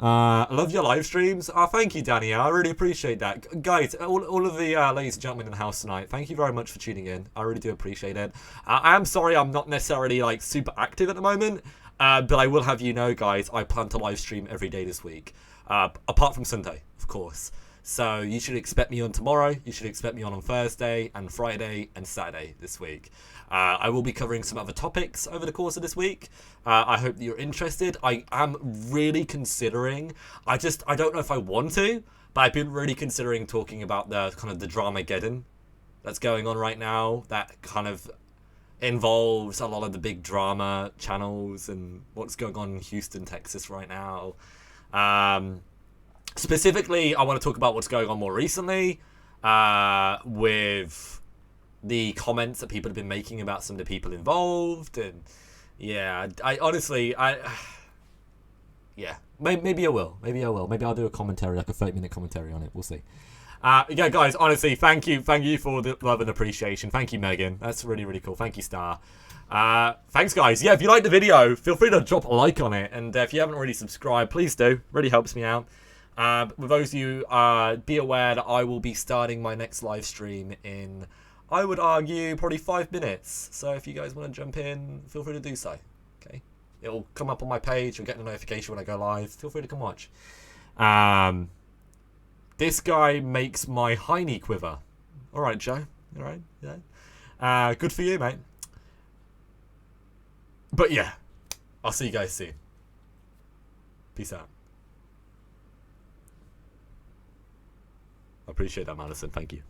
I love your live streams. Oh, thank you, Danny. I really appreciate that. Guys, all of the ladies and gentlemen in the house tonight, thank you very much for tuning in. I really do appreciate it. I am sorry I'm not necessarily like super active at the moment, but I will have you know, guys, I plan to live stream every day this week. Apart from Sunday, of course. So you should expect me on tomorrow. You should expect me on Thursday and Friday and Saturday this week. I will be covering some other topics over the course of this week. I hope that you're interested. I am really considering, I don't know if I want to, but I've been really considering talking about the kind of the Dramageddon that's going on right now. That kind of involves a lot of the big drama channels and what's going on in Houston, Texas right now. Specifically, I want to talk about what's going on more recently with the comments that people have been making about some of the people involved. And yeah, I honestly, yeah, maybe I will. Maybe I'll do a commentary, like a 30-minute commentary on it. We'll see. Yeah, guys, honestly, thank you for the love and appreciation. Thank you, Megan. That's really, really cool. Thank you, Star. Thanks, guys. Yeah, if you liked the video, feel free to drop a like on it. And if you haven't already subscribed, please do. Really helps me out. With those of you, be aware that I will be starting my next live stream in, I would argue, probably 5 minutes. So if you guys want to jump in, feel free to do so. Okay, it'll come up on my page. You'll get a notification when I go live. Feel free to come watch. This guy makes my hiney quiver. All right, Joe. All right. Yeah. Good for you, mate. But yeah, I'll see you guys soon. Peace out. I appreciate that, Madison. Thank you.